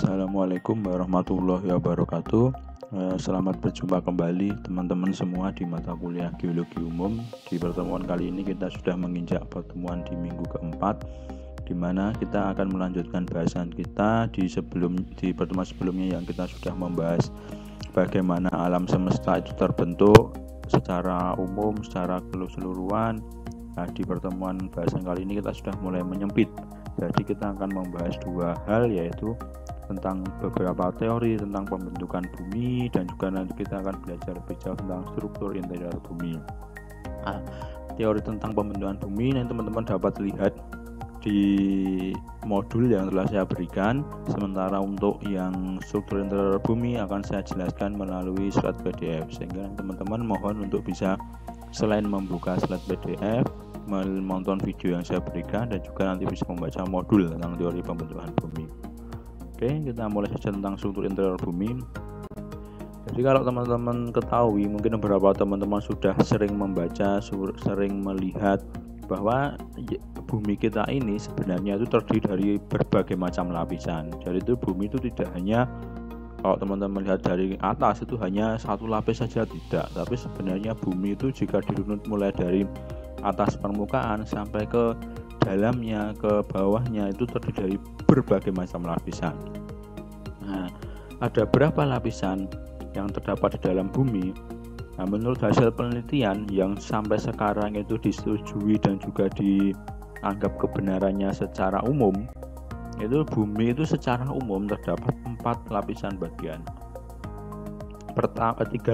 Assalamualaikum warahmatullahi wabarakatuh. Selamat berjumpa kembali teman-teman semua di mata kuliah Geologi Umum. Di pertemuan kali ini kita sudah menginjak pertemuan di minggu keempat, di mana kita akan melanjutkan bahasan kita di pertemuan sebelumnya yang kita sudah membahas bagaimana alam semesta itu terbentuk secara umum, secara keseluruhan. Nah, di pertemuan bahasan kali ini kita sudah mulai menyempit. Jadi kita akan membahas dua hal, yaitu tentang beberapa teori tentang pembentukan bumi, dan juga nanti kita akan belajar lebih jauh tentang struktur interior bumi. Nah, teori tentang pembentukan bumi ini teman-teman dapat lihat di modul yang telah saya berikan. Sementara untuk yang struktur interior bumi akan saya jelaskan melalui slide PDF, sehingga teman-teman mohon untuk bisa selain membuka slide PDF, menonton video yang saya berikan, dan juga nanti bisa membaca modul tentang teori pembentukan bumi. Oke, kita mulai saja tentang struktur interior bumi. Jadi kalau teman-teman ketahui, mungkin beberapa teman-teman sudah sering membaca, sering melihat bahwa bumi kita ini sebenarnya itu terdiri dari berbagai macam lapisan. Jadi itu bumi itu tidak hanya, kalau teman-teman lihat dari atas itu hanya satu lapis saja, tidak. Tapi sebenarnya bumi itu jika dirunut mulai dari atas permukaan sampai ke dalamnya, ke bawahnya, itu terdiri dari berbagai macam lapisan. Nah, ada berapa lapisan yang terdapat di dalam bumi? Nah, menurut hasil penelitian yang sampai sekarang itu disetujui dan juga dianggap kebenarannya secara umum, itu bumi itu secara umum terdapat 4 lapisan bagian. Tiga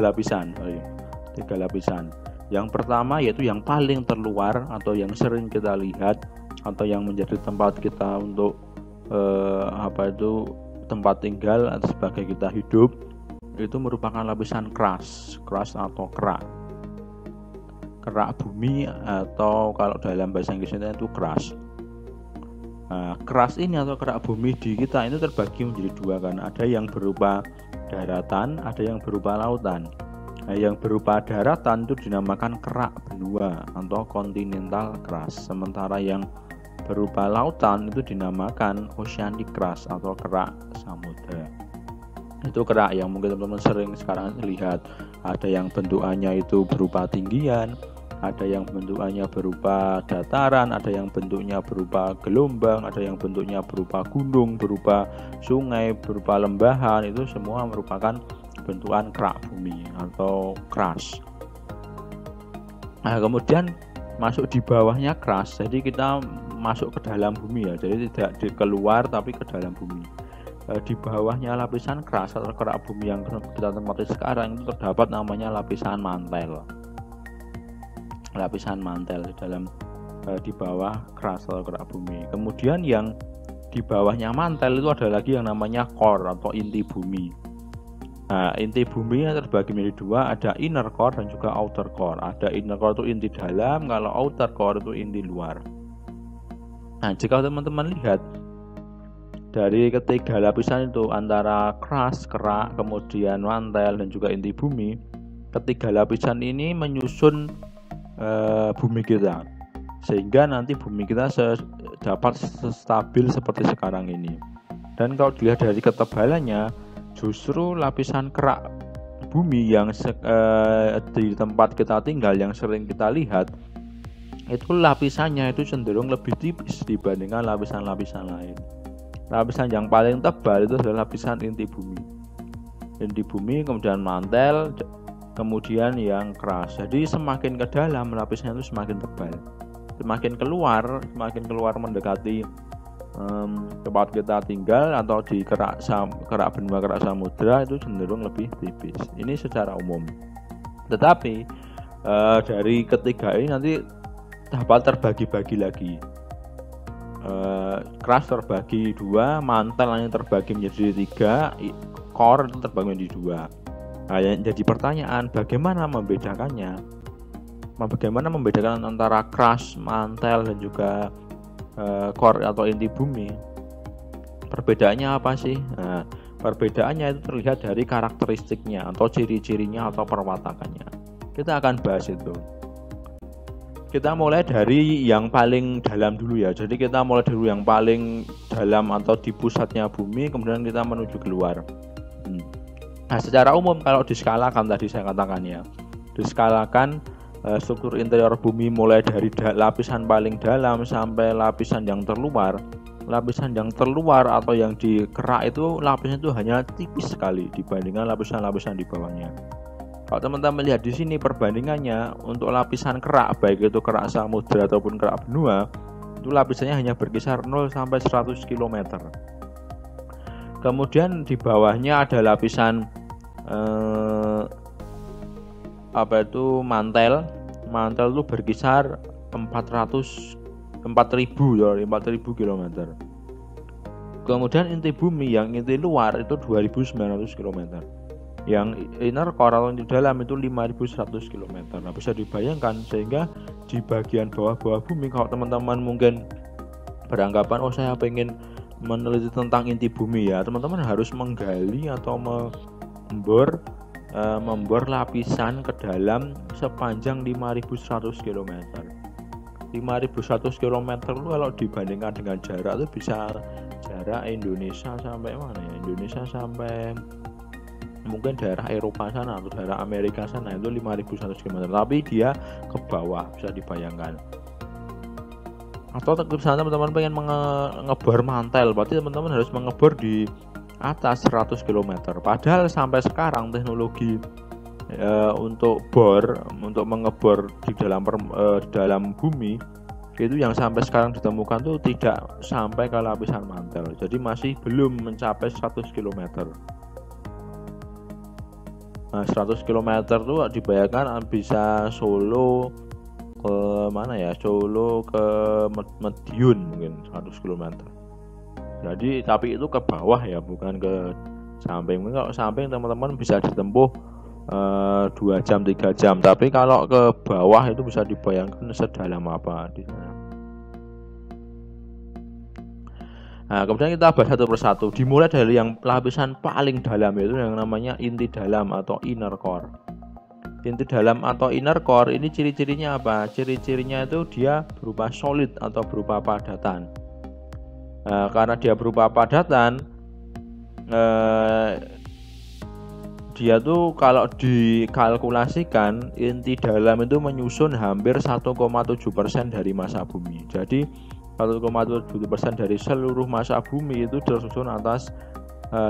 lapisan. Yang pertama yaitu yang paling terluar atau yang sering kita lihat atau yang menjadi tempat kita untuk tempat tinggal atau sebagai kita hidup, itu merupakan lapisan keras atau kerak bumi, atau kalau dalam bahasa Inggrisnya itu keras. Nah, keras ini atau kerak bumi di kita itu terbagi menjadi dua, kan? Ada yang berupa daratan, ada yang berupa lautan. Nah, yang berupa daratan itu dinamakan kerak benua atau kontinental keras, sementara yang berupa lautan itu dinamakan oceanic keras atau kerak samudra. Itu kerak yang mungkin teman-teman sering sekarang lihat. Ada yang bentukannya itu berupa tinggian, ada yang bentukannya berupa dataran, ada yang bentuknya berupa gelombang, ada yang bentuknya berupa gunung, berupa sungai, berupa lembahan. Itu semua merupakan bentukan kerak bumi atau keras. Nah, kemudian masuk di bawahnya keras, jadi kita masuk ke dalam bumi, ya, jadi tidak keluar tapi ke dalam bumi. Di bawahnya lapisan keras atau kerak bumi yang kita tempati sekarang itu terdapat namanya lapisan mantel. Lapisan mantel di bawah keras atau kerak bumi. Kemudian yang di bawahnya mantel itu ada lagi yang namanya core atau inti bumi. Nah, inti bumi yang terbagi menjadi dua, ada inner core dan juga outer core. Ada inner core itu inti dalam, kalau outer core itu inti luar. Nah, jika teman-teman lihat dari ketiga lapisan itu antara keras, kerak, kemudian mantel dan juga inti bumi, ketiga lapisan ini menyusun bumi kita, sehingga nanti bumi kita dapat stabil seperti sekarang ini. Dan kalau dilihat dari ketebalannya, justru lapisan kerak bumi yang di tempat kita tinggal yang sering kita lihat, itu lapisannya itu cenderung lebih tipis dibandingkan lapisan-lapisan lain. Lapisan yang paling tebal itu adalah lapisan inti bumi. Inti bumi, kemudian mantel, kemudian yang keras. Jadi semakin ke dalam lapisnya itu semakin tebal. Semakin keluar mendekati tempat kita tinggal atau di kerak benua, kerak samudra, itu cenderung lebih tipis. Ini secara umum. Tetapi dari ketiga ini nanti dapat terbagi-bagi lagi. Keras terbagi dua, mantel yang terbagi menjadi tiga, core itu terbagi menjadi dua. Nah, yang jadi pertanyaan, bagaimana membedakannya? Bagaimana membedakan antara keras, mantel dan juga core atau inti bumi? Perbedaannya apa sih? Nah, perbedaannya itu terlihat dari karakteristiknya atau ciri-cirinya atau perwatakannya. Kita akan bahas itu. kita mulai dari yang paling dalam dulu ya. Jadi kita mulai dari yang paling dalam atau di pusatnya bumi, kemudian kita menuju keluar. Nah, secara umum kalau diskalakan tadi saya katakan ya, diskalakan struktur interior bumi mulai dari lapisan paling dalam sampai lapisan yang terluar. Lapisan yang terluar atau yang dikerak itu lapisan itu hanya tipis sekali dibandingkan lapisan-lapisan di bawahnya. Kalau teman-teman lihat di sini perbandingannya untuk lapisan kerak, baik itu kerak samudra ataupun kerak benua, itu lapisannya hanya berkisar 0 sampai 100 km. Kemudian di bawahnya ada lapisan mantel. Mantel itu berkisar 4.000 km. Kemudian inti bumi yang inti luar itu 2.900 km. Yang inner core atau di dalam itu 5.100 km. Nah, bisa dibayangkan, sehingga di bagian bawah-bawah bumi, kalau teman-teman mungkin beranggapan saya pengen meneliti tentang inti bumi ya, teman-teman harus menggali atau membor lapisan ke dalam sepanjang 5.100 km. 5.100 km itu kalau dibandingkan dengan jarak itu bisa jarak Indonesia sampai mana ya? Indonesia sampai mungkin daerah Eropa sana atau daerah Amerika sana, itu 5.100 km, tapi dia ke bawah, bisa dibayangkan. Atau misalnya teman-teman pengen ngebor mantel, berarti teman-teman harus mengebor di atas 100 km. Padahal sampai sekarang teknologi untuk mengebor di dalam bumi itu yang sampai sekarang ditemukan tuh tidak sampai ke lapisan mantel, jadi masih belum mencapai 100 km. Nah, 100 km itu dibayangkan bisa Solo ke mana ya? Solo ke Madiun mungkin 100 km. Jadi tapi itu ke bawah ya, bukan ke samping. Mungkin kalau samping teman-teman bisa ditempuh 2 jam 3 jam. Tapi kalau ke bawah itu bisa dibayangkan sedalam apa di sana. Nah, kemudian kita bahas satu persatu. Dimulai dari yang lapisan paling dalam, yaitu yang namanya inti dalam atau inner core. Inti dalam atau inner core ini ciri-cirinya apa? Ciri-cirinya itu dia berupa solid atau berupa padatan. Nah, karena dia berupa padatan, dia tuh kalau dikalkulasikan inti dalam itu menyusun hampir 1,7% dari massa bumi. Jadi 1,7% dari seluruh massa bumi itu tersusun atas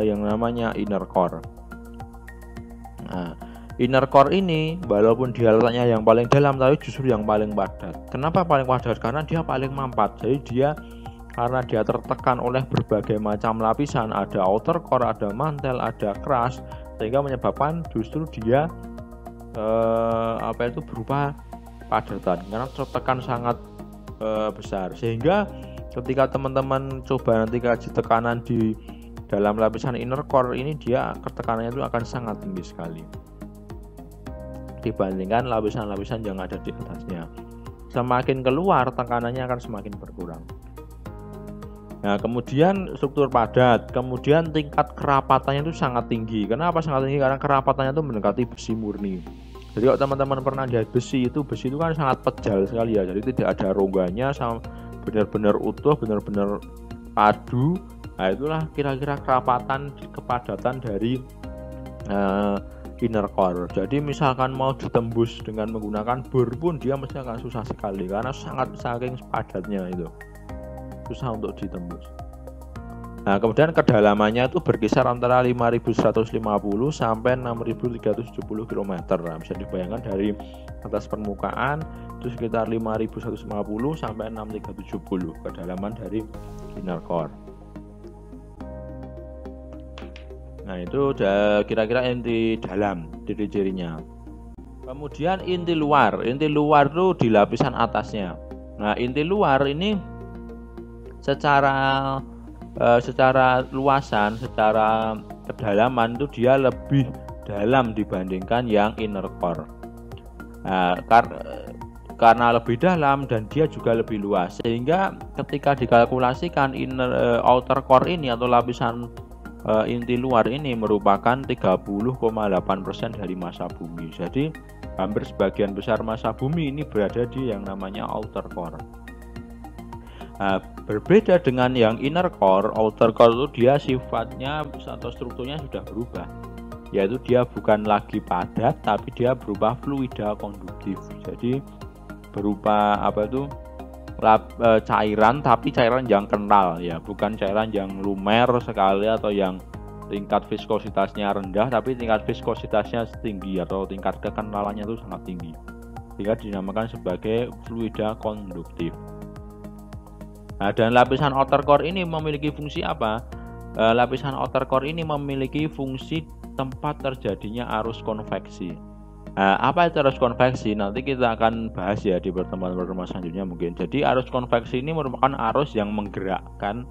yang namanya inner core. Nah, inner core ini walaupun dia letaknya yang paling dalam, tapi justru yang paling padat. Kenapa paling padat? Karena dia paling mampat. Jadi karena dia tertekan oleh berbagai macam lapisan, ada outer core, ada mantel, ada crust, sehingga menyebabkan justru dia berupa padatan karena tertekan sangat besar, sehingga ketika teman-teman coba nanti kaji tekanan di dalam lapisan inner core ini, dia ketekanannya itu akan sangat tinggi sekali dibandingkan lapisan-lapisan yang ada di atasnya. Semakin keluar tekanannya akan semakin berkurang. Nah, kemudian struktur padat, kemudian tingkat kerapatannya itu sangat tinggi. Kenapa sangat tinggi? Karena kerapatannya itu mendekati besi murni. Jadi kalau teman-teman pernah lihat besi itu kan sangat pejal sekali ya. Jadi tidak ada rongganya, benar-benar utuh, benar-benar padu. Nah, itulah kira-kira kepadatan dari inner core. Jadi misalkan mau ditembus dengan menggunakan bor pun dia mesti akan susah sekali karena saking padatnya itu. Susah untuk ditembus. Nah, kemudian kedalamannya itu berkisar antara 5.150 sampai 6.370 km. Nah, bisa dibayangkan dari atas permukaan itu sekitar 5.150 sampai 6.370 kedalaman dari inner core. Nah, itu kira-kira inti dalam, ciri-cirinya. Kemudian inti luar itu di lapisan atasnya. Nah, inti luar ini secara luasan, secara kedalaman itu dia lebih dalam dibandingkan yang inner core. Nah, karena lebih dalam dan dia juga lebih luas, sehingga ketika dikalkulasikan outer core ini atau lapisan inti luar ini merupakan 30,8% dari massa bumi. Jadi hampir sebagian besar massa bumi ini berada di yang namanya outer core. Nah, berbeda dengan yang inner core. Outer core itu dia sifatnya atau strukturnya sudah berubah, yaitu dia bukan lagi padat tapi dia berupa fluida konduktif. Jadi berupa cairan, tapi cairan yang kental ya, bukan cairan yang lumer sekali atau yang tingkat viskositasnya rendah tapi tingkat viskositasnya tinggi atau tingkat kekentalannya itu sangat tinggi, sehingga dinamakan sebagai fluida konduktif. Nah, dan lapisan outer core ini memiliki fungsi apa? Lapisan outer core ini memiliki fungsi tempat terjadinya arus konveksi. Nah, apa itu arus konveksi? Nanti kita akan bahas ya di pertemuan-pertemuan selanjutnya mungkin. Jadi arus konveksi ini merupakan arus yang menggerakkan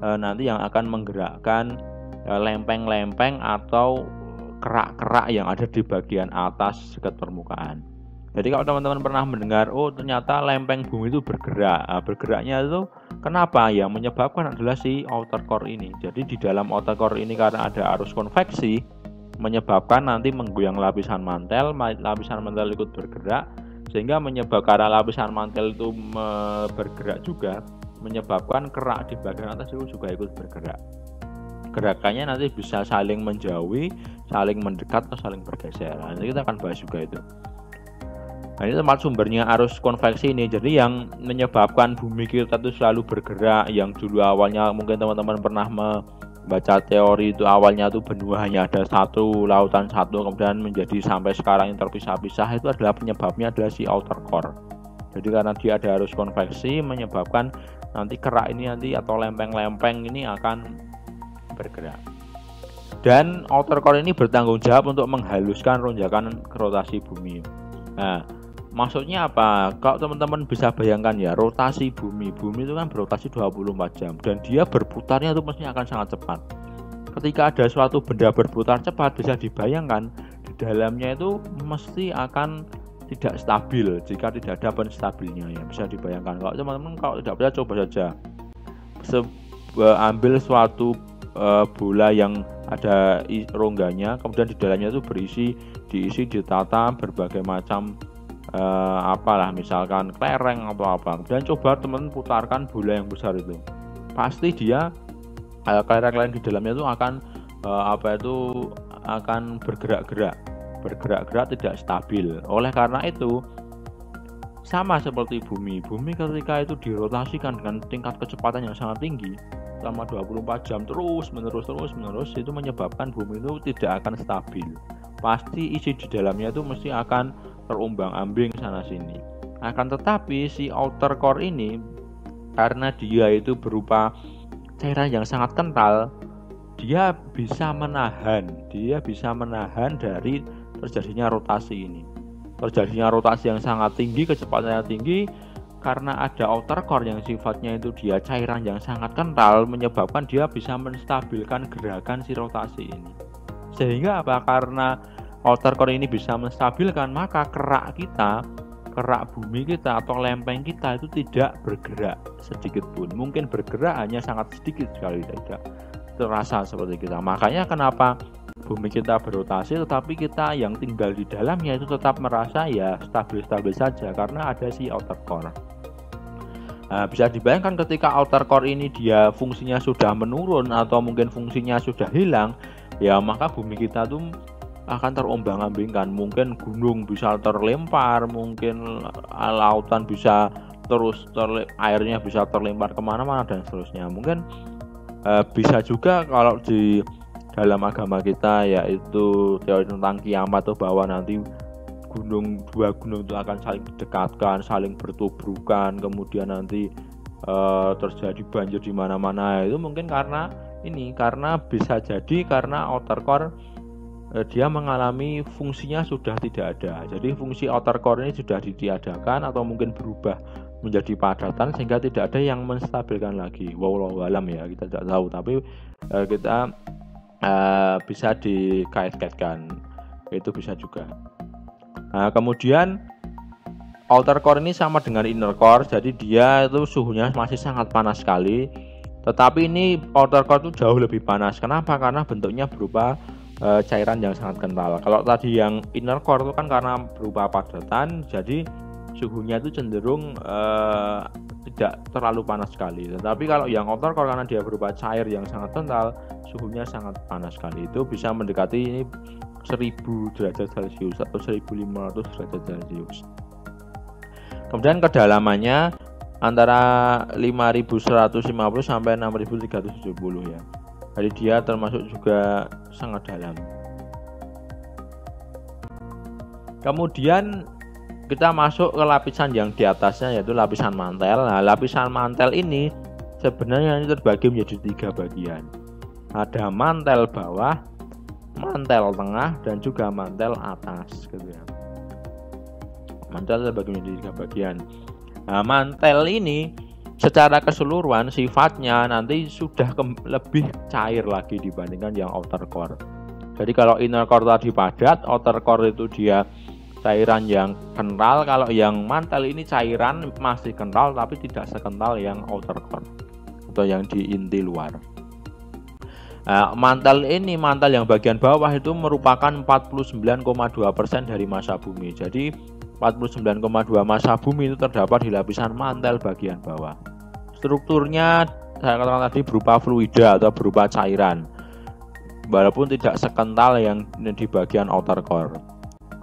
nanti yang akan menggerakkan lempeng-lempeng atau kerak-kerak yang ada di bagian atas dekat permukaan. Jadi kalau teman-teman pernah mendengar, oh ternyata lempeng bumi itu bergerak. Nah, bergeraknya itu kenapa? Yang menyebabkan adalah si outer core ini. Jadi di dalam outer core ini karena ada arus konveksi, menyebabkan nanti menggoyang lapisan mantel ikut bergerak, sehingga menyebabkan karena lapisan mantel itu bergerak juga, menyebabkan kerak di bagian atas itu juga ikut bergerak. Gerakannya nanti bisa saling menjauhi, saling mendekat, atau saling bergeser. Nanti kita akan bahas juga itu. Nah, ini tempat sumbernya arus konveksi ini. Jadi yang menyebabkan bumi kita itu selalu bergerak, yang dulu awalnya mungkin teman-teman pernah membaca teori itu, awalnya itu benua hanya ada satu, lautan satu, kemudian menjadi sampai sekarang yang terpisah-pisah, itu adalah penyebabnya adalah si outer core. Jadi karena dia ada arus konveksi menyebabkan nanti kerak ini nanti atau lempeng-lempeng ini akan bergerak. Dan outer core ini bertanggung jawab untuk menghaluskan ronjakan rotasi bumi. Nah, maksudnya apa? Kalau teman-teman bisa bayangkan ya, rotasi bumi itu kan berotasi 24 jam dan dia berputarnya itu mesti akan sangat cepat. Ketika ada suatu benda berputar cepat, bisa dibayangkan di dalamnya itu mesti akan tidak stabil jika tidak ada penstabilnya ya. Bisa dibayangkan. Kalau teman-teman tidak percaya, coba saja ambil suatu bola yang ada rongganya, kemudian di dalamnya itu diisi ditata berbagai macam misalkan kelereng atau apa, dan coba teman putarkan bola yang besar itu, pasti dia kelereng-kelereng di dalamnya itu akan akan bergerak-gerak tidak stabil. Oleh karena itu sama seperti bumi ketika itu dirotasikan dengan tingkat kecepatan yang sangat tinggi selama 24 jam terus menerus itu menyebabkan bumi itu tidak akan stabil. Pasti isi di dalamnya itu mesti akan terumbang-ambing sana sini. Akan tetapi si outer core ini karena dia itu berupa cairan yang sangat kental, dia bisa menahan dari terjadinya rotasi ini. Terjadinya rotasi yang sangat tinggi, kecepatannya tinggi, karena ada outer core yang sifatnya itu dia cairan yang sangat kental, menyebabkan dia bisa menstabilkan gerakan si rotasi ini. Sehingga apa? Karena outer core ini bisa menstabilkan, maka kerak bumi kita atau lempeng kita itu tidak bergerak sedikit pun. Mungkin bergerak hanya sangat sedikit sekali, tidak terasa seperti kita. Makanya kenapa bumi kita berotasi tetapi kita yang tinggal di dalamnya itu tetap merasa ya stabil-stabil saja karena ada si outer core. Nah, bisa dibayangkan ketika outer core ini dia fungsinya sudah menurun atau mungkin fungsinya sudah hilang, ya maka bumi kita tuh akan terombang-ambingkan. Mungkin gunung bisa terlempar, mungkin lautan bisa airnya bisa terlempar kemana-mana dan seterusnya. Mungkin bisa juga kalau di dalam agama kita yaitu teori tentang kiamat tuh, bahwa nanti dua gunung itu akan saling berdekatkan, saling bertubrukan, kemudian nanti terjadi banjir di mana-mana. Itu mungkin karena bisa jadi karena outer core dia mengalami fungsinya sudah tidak ada. Jadi fungsi outer core ini sudah ditiadakan atau mungkin berubah menjadi padatan sehingga tidak ada yang menstabilkan lagi. Wallahu alam ya, kita tidak tahu, tapi kita bisa dikait-kaitkan, itu bisa juga. Nah, kemudian outer core ini sama dengan inner core, jadi dia itu suhunya masih sangat panas sekali, tetapi ini outer core itu jauh lebih panas. Kenapa? Karena bentuknya berupa cairan yang sangat kental. Kalau tadi yang inner core itu kan karena berupa padatan, jadi suhunya itu cenderung tidak terlalu panas sekali. Tetapi kalau yang outer core karena dia berupa cair yang sangat kental, suhunya sangat panas sekali. Itu bisa mendekati ini 1000 derajat Celcius atau 1500 derajat Celcius. Kemudian kedalamannya antara 5150 sampai 6370 ya. Jadi dia termasuk juga sangat dalam. Kemudian kita masuk ke lapisan yang di atasnya, yaitu lapisan mantel. Nah, lapisan mantel ini sebenarnya ini terbagi menjadi 3 bagian. Ada mantel bawah, mantel tengah, dan juga mantel atas gitu ya. Mantel terbagi menjadi 3 bagian. Nah, mantel ini secara keseluruhan sifatnya nanti sudah lebih cair lagi dibandingkan yang outer core. Jadi kalau inner core tadi padat, outer core itu dia cairan yang kental. Kalau yang mantel ini cairan masih kental tapi tidak sekental yang outer core atau yang di inti luar. Mantel yang bagian bawah itu merupakan 49,2% dari massa bumi. Jadi 49,2 massa bumi itu terdapat di lapisan mantel bagian bawah. Strukturnya saya katakan tadi berupa fluida atau berupa cairan, walaupun tidak sekental yang di bagian outer core.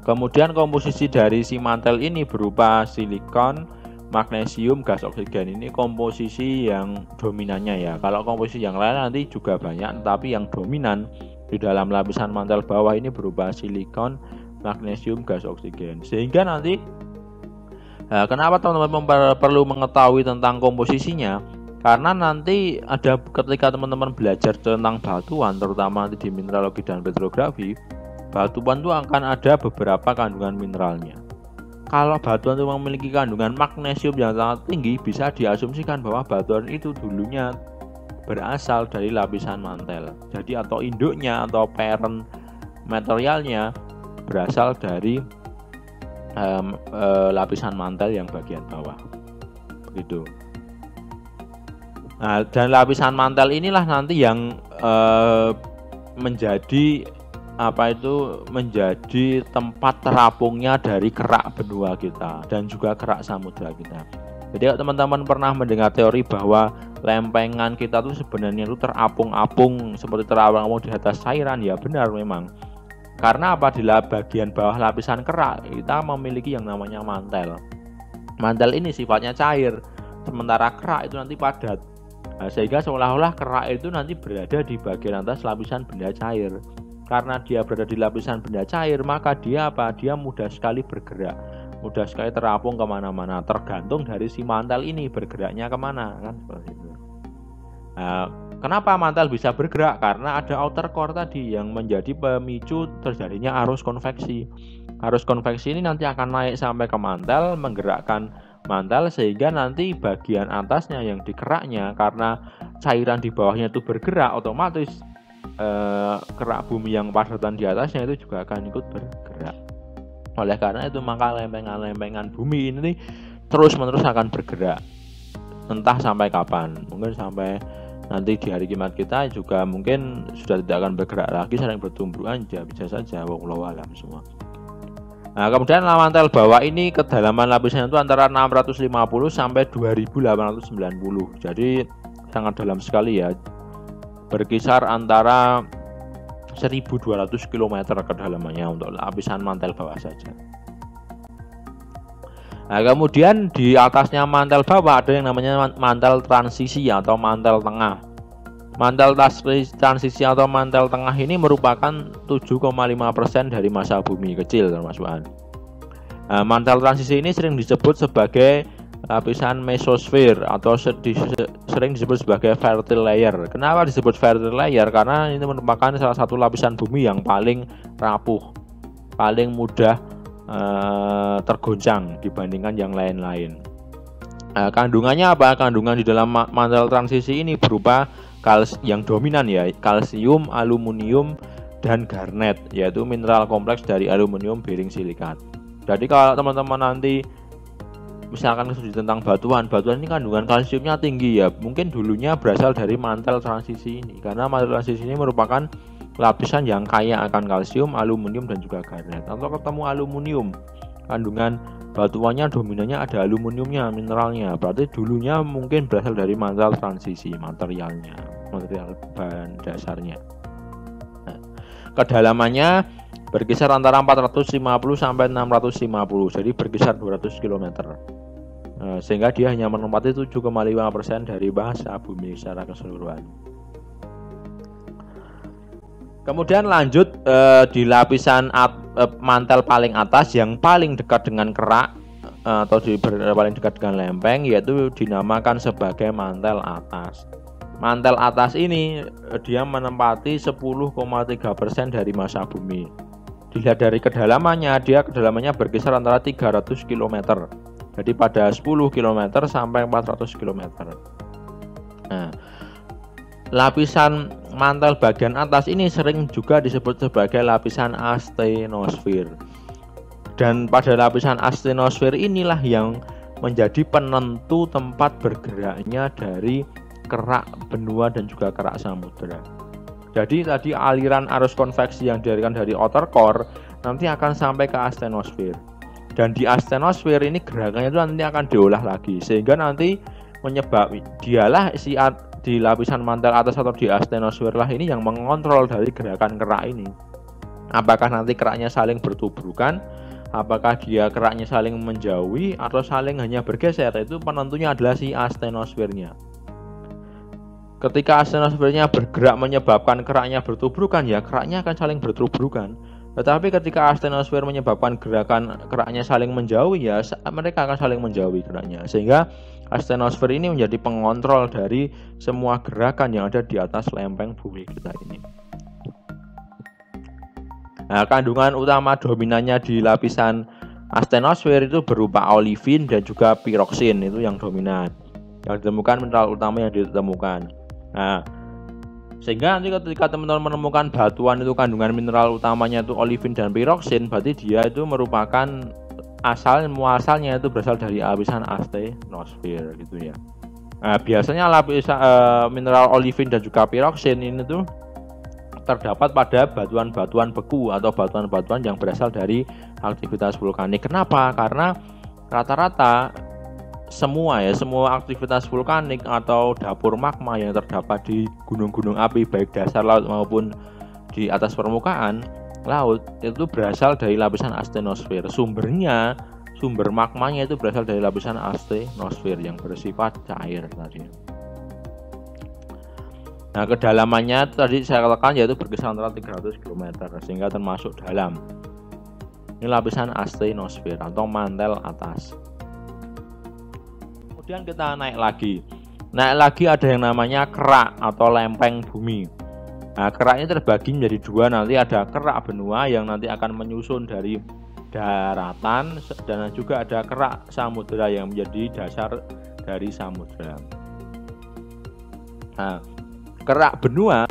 Kemudian komposisi dari si mantel ini berupa silikon, magnesium, gas oksigen. Ini komposisi yang dominannya ya. Kalau komposisi yang lain nanti juga banyak, tapi yang dominan di dalam lapisan mantel bawah ini berupa silikon, magnesium, gas oksigen. Sehingga nanti kenapa teman-teman perlu mengetahui tentang komposisinya? Karena nanti ada ketika teman-teman belajar tentang batuan, terutama nanti di mineralogi dan petrografi, batuan itu akan ada beberapa kandungan mineralnya. Kalau batuan itu memiliki kandungan magnesium yang sangat tinggi, bisa diasumsikan bahwa batuan itu dulunya berasal dari lapisan mantel. Jadi atau induknya atau parent materialnya berasal dari lapisan mantel yang bagian bawah, begitu. Nah, dan lapisan mantel inilah nanti yang menjadi tempat terapungnya dari kerak benua kita dan juga kerak samudra kita. Jadi teman-teman pernah mendengar teori bahwa lempengan kita tuh sebenarnya itu terapung-apung seperti terapung di atas cairan. Ya benar memang. Karena apabila bagian bawah lapisan kerak kita memiliki yang namanya mantel. Mantel ini sifatnya cair, sementara kerak itu nanti padat. Nah, sehingga seolah-olah kerak itu nanti berada di bagian atas lapisan benda cair. Karena dia berada di lapisan benda cair, maka dia mudah sekali bergerak, mudah sekali terapung kemana-mana, tergantung dari si mantel ini bergeraknya kemana, kan seperti itu. Nah, kenapa mantel bisa bergerak? Karena ada outer core tadi yang menjadi pemicu terjadinya arus konveksi. Arus konveksi ini nanti akan naik sampai ke mantel, menggerakkan mantel, sehingga nanti bagian atasnya yang dikeraknya karena cairan di bawahnya itu bergerak, otomatis kerak bumi yang padatan di atasnya itu juga akan ikut bergerak. Oleh karena itu maka lempengan-lempengan bumi ini terus-menerus akan bergerak, entah sampai kapan, mungkin sampai nanti di hari kiamat kita juga mungkin sudah tidak akan bergerak lagi, sering bertumbuhan, ya bisa saja, wallahu alam semua. Nah, kemudian mantel bawah ini kedalaman lapisannya itu antara 650 sampai 2890. Jadi sangat dalam sekali ya. Berkisar antara 1200 km kedalamannya untuk lapisan mantel bawah saja. Nah, kemudian di atasnya mantel bawah ada yang namanya mantel transisi atau mantel tengah. Mantel transisi atau mantel tengah ini merupakan 7,5% dari massa bumi, kecil termasukan. Nah, mantel transisi ini sering disebut sebagai lapisan mesosfer atau sering disebut sebagai fertile layer. Kenapa disebut fertile layer? Karena ini merupakan salah satu lapisan bumi yang paling rapuh, paling mudah tergoncang dibandingkan yang lain-lain. Kandungannya apa? Kandungan di dalam mantel transisi ini berupa yang dominan ya, kalsium, aluminium, dan garnet, yaitu mineral kompleks dari aluminium bering silikat. Jadi kalau teman-teman nanti misalkan studi tentang batuan ini kandungan kalsiumnya tinggi ya, mungkin dulunya berasal dari mantel transisi ini, karena mantel transisi ini merupakan lapisan yang kaya akan kalsium, aluminium dan juga garnet. Atau ketemu aluminium, kandungan batuannya dominannya ada aluminiumnya, mineralnya. Berarti dulunya mungkin berasal dari mantel transisi, material bahan dasarnya. Nah, kedalamannya berkisar antara 450 sampai 650, jadi berkisar 200 km. Sehingga dia hanya menempati 7,5% dari massa bumi secara keseluruhan. Kemudian lanjut di lapisan mantel paling atas yang paling dekat dengan kerak atau paling dekat dengan lempeng, yaitu dinamakan sebagai mantel atas. Mantel atas ini dia menempati 10,3% dari massa bumi. Dilihat dari kedalamannya, kedalamannya berkisar antara 300 km. Jadi pada 10 km sampai 400 km. Nah, lapisan mantel bagian atas ini sering juga disebut sebagai lapisan astenosfer. Dan pada lapisan astenosfer inilah yang menjadi penentu tempat bergeraknya dari kerak benua dan juga kerak samudera. Jadi tadi aliran arus konveksi yang dialirkan dari outer core nanti akan sampai ke astenosfer. Dan di astenosfer ini gerakannya itu nanti akan diolah lagi, sehingga nanti dialah di lapisan mantel atas atau di astenosfer lah ini yang mengontrol dari gerakan kerak ini. Apakah nanti keraknya saling bertubrukan, apakah dia keraknya saling menjauhi atau saling hanya bergeser, itu penentunya adalah si astenosfernya. Ketika astenosfernya bergerak menyebabkan keraknya bertubrukan, ya keraknya akan saling bertubrukan. Tetapi ketika astenosfer menyebabkan gerakan keraknya saling menjauhi, ya mereka akan saling menjauhi keraknya. Sehingga astenosfer ini menjadi pengontrol dari semua gerakan yang ada di atas lempeng bumi kita ini. Nah, kandungan utama dominannya di lapisan astenosfer itu berupa olivin dan juga piroksin, itu yang dominan. Yang ditemukan mineral utama yang ditemukan. Nah, sehingga nanti ketika teman-teman menemukan batuan itu kandungan mineral utamanya itu olivin dan piroksin, berarti dia itu merupakan muasalnya itu berasal dari lapisan astenosfer gitu ya. Nah, biasanya lapisan mineral olivin dan juga piroksin ini tuh terdapat pada batuan-batuan beku atau batuan-batuan yang berasal dari aktivitas vulkanik. Kenapa? Karena rata-rata semua aktivitas vulkanik atau dapur magma yang terdapat di gunung-gunung api baik dasar laut maupun di atas permukaan laut itu berasal dari lapisan astenosfer. Sumber magmanya itu berasal dari lapisan astenosfer yang bersifat cair tadi. Nah, kedalamannya tadi saya katakan yaitu berkisar antara 300 km, sehingga termasuk dalam. Ini lapisan astenosfer atau mantel atas. Kemudian kita naik lagi ada yang namanya kerak atau lempeng bumi. Nah, kerak ini terbagi menjadi dua, nanti ada kerak benua yang nanti akan menyusun dari daratan, dan juga ada kerak samudera yang menjadi dasar dari samudera. Nah, kerak benua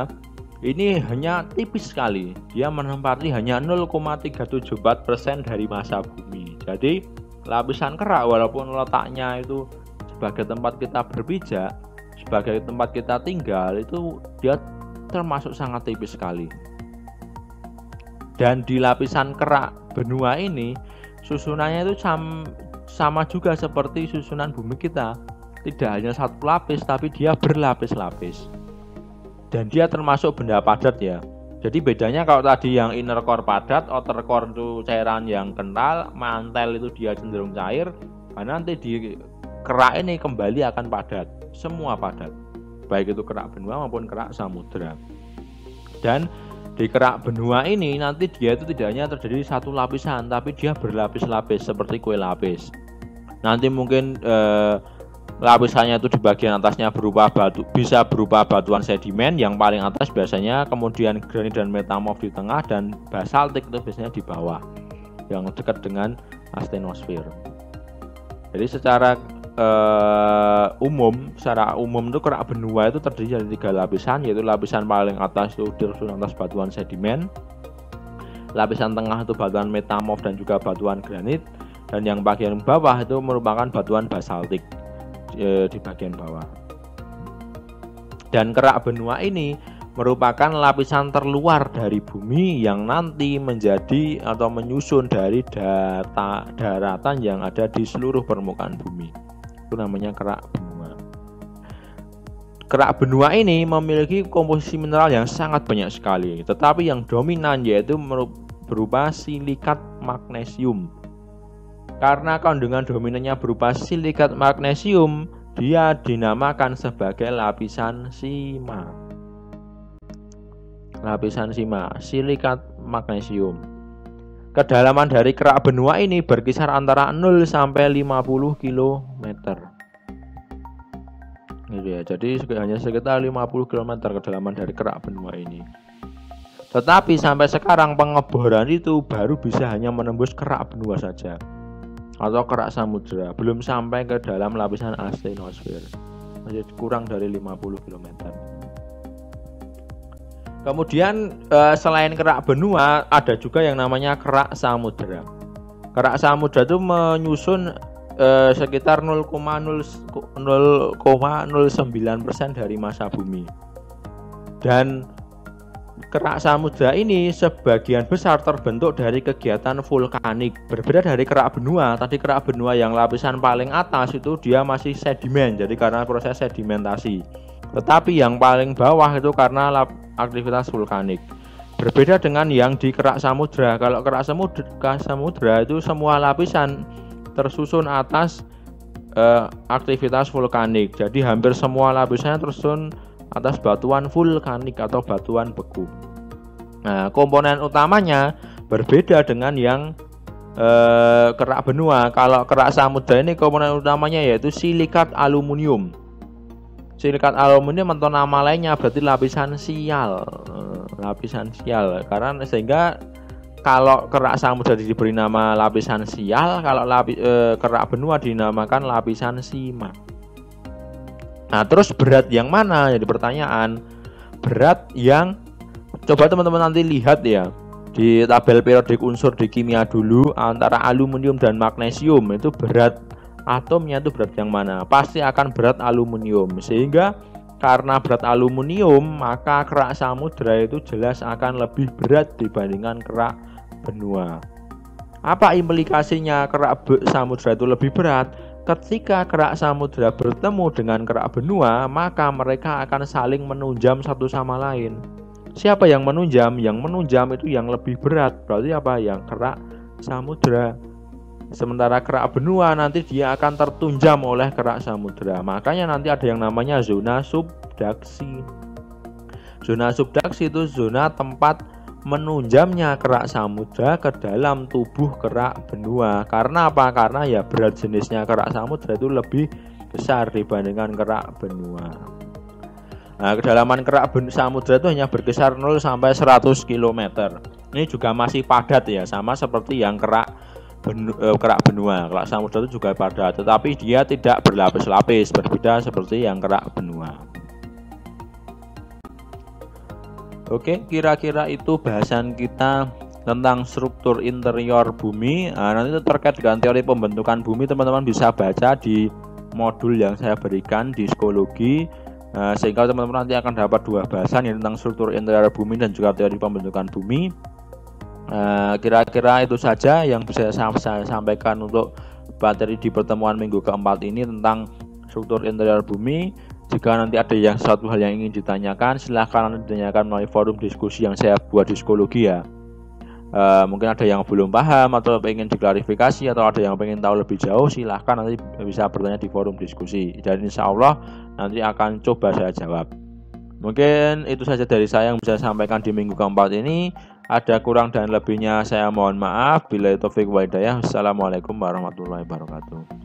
ini hanya tipis sekali, dia menempati hanya 0,374% dari massa bumi. Jadi lapisan kerak walaupun letaknya itu sebagai tempat kita berpijak, sebagai tempat kita tinggal, itu dia termasuk sangat tipis sekali. Dan di lapisan kerak benua ini susunannya itu sama juga seperti susunan bumi kita, tidak hanya satu lapis tapi dia berlapis-lapis. Dan dia termasuk benda padat ya. Jadi bedanya kalau tadi yang inner core padat, outer core itu cairan yang kental, mantel itu dia cenderung cair. Nah, nanti di kerak ini kembali akan padat, semua padat, baik itu kerak benua maupun kerak samudera. Dan di kerak benua ini nanti dia itu tidak hanya terjadi satu lapisan, tapi dia berlapis-lapis seperti kue lapis. Nanti mungkin lapisannya itu di bagian atasnya bisa berupa batuan sedimen yang paling atas biasanya, kemudian granit dan metamorf di tengah, dan basaltik itu biasanya di bawah yang dekat dengan astenosfer. Jadi secara umum itu kerak benua itu terdiri dari 3 lapisan, yaitu lapisan paling atas itu disusun atas batuan sedimen, lapisan tengah itu batuan metamorf dan juga batuan granit, dan yang bagian bawah itu merupakan batuan basaltik di bagian bawah. Dan kerak benua ini merupakan lapisan terluar dari bumi yang nanti menjadi atau menyusun dari daratan yang ada di seluruh permukaan bumi. Itu namanya kerak benua. Kerak benua ini memiliki komposisi mineral yang sangat banyak sekali, tetapi yang dominan yaitu berupa silikat magnesium. Karena kandungan dominannya berupa silikat magnesium, dia dinamakan sebagai lapisan sima. Lapisan sima, silikat magnesium. Kedalaman dari kerak benua ini berkisar antara 0 sampai 50 km. Gitu ya. Jadi hanya sekitar 50 km kedalaman dari kerak benua ini. Tetapi sampai sekarang pengeboran itu baru bisa hanya menembus kerak benua saja atau kerak samudra, belum sampai ke dalam lapisan astenosfer, masih kurang dari 50 km. Kemudian selain kerak benua ada juga yang namanya kerak samudra. Kerak samudra itu menyusun sekitar 0,09% dari massa bumi. Dan kerak samudra ini sebagian besar terbentuk dari kegiatan vulkanik. Berbeda dari kerak benua. Tadi kerak benua yang lapisan paling atas itu dia masih sedimen, jadi karena proses sedimentasi. Tetapi yang paling bawah itu karena aktivitas vulkanik. Berbeda dengan yang di kerak samudra. Kalau kerak samudra itu semua lapisan tersusun atas aktivitas vulkanik. Jadi hampir semua lapisannya tersusun atas batuan vulkanik atau batuan beku. Nah, komponen utamanya berbeda dengan yang kerak benua. Kalau kerak samudra ini komponen utamanya yaitu silikat aluminium. Silikat aluminium atau nama lainnya berarti lapisan sial. Lapisan sial. Karena sehingga kalau kerak samudra diberi nama lapisan sial, kalau kerak benua dinamakan lapisan sima. Nah, terus berat yang mana? Jadi pertanyaan, berat yang coba teman-teman nanti lihat ya di tabel periodik unsur di kimia dulu, antara aluminium dan magnesium itu berat atomnya itu berat yang mana? Pasti akan berat aluminium. Sehingga karena berat aluminium, maka kerak samudra itu jelas akan lebih berat dibandingkan kerak benua. Apa implikasinya kerak samudra itu lebih berat? Ketika kerak samudra bertemu dengan kerak benua, maka mereka akan saling menunjam satu sama lain. Siapa yang menunjam? Yang menunjam itu yang lebih berat. Berarti apa? Yang kerak samudra. Sementara kerak benua nanti dia akan tertunjam oleh kerak samudra. Makanya nanti ada yang namanya zona subduksi. Zona subduksi itu zona tempat menunjamnya kerak samudra ke dalam tubuh kerak benua. Karena apa? Karena ya berat jenisnya kerak samudra itu lebih besar dibandingkan kerak benua. Nah, kedalaman kerak samudra itu hanya berkisar 0 sampai 100 km. Ini juga masih padat ya, sama seperti yang kerak benua. Kerak samudra itu juga padat, tetapi dia tidak berlapis-lapis, berbeda seperti yang kerak benua. Oke, kira-kira itu bahasan kita tentang struktur interior bumi. Nah, nanti terkait dengan teori pembentukan bumi, teman-teman bisa baca di modul yang saya berikan di psikologi. Sehingga teman-teman nanti akan dapat dua bahasan yang tentang struktur interior bumi dan juga teori pembentukan bumi. Kira-kira itu saja yang bisa saya sampaikan untuk materi di pertemuan minggu keempat ini tentang struktur interior bumi. Jika nanti ada yang satu hal yang ingin ditanyakan, silahkan nanti ditanyakan melalui forum diskusi yang saya buat di psikologi ya. Mungkin ada yang belum paham atau ingin diklarifikasi atau ada yang ingin tahu lebih jauh, silahkan nanti bisa bertanya di forum diskusi. Dan insya Allah nanti akan coba saya jawab. Mungkin itu saja dari saya yang bisa saya sampaikan di minggu keempat ini. Ada kurang dan lebihnya saya mohon maaf. Billahi taufik wa hidayah. Assalamualaikum warahmatullahi wabarakatuh.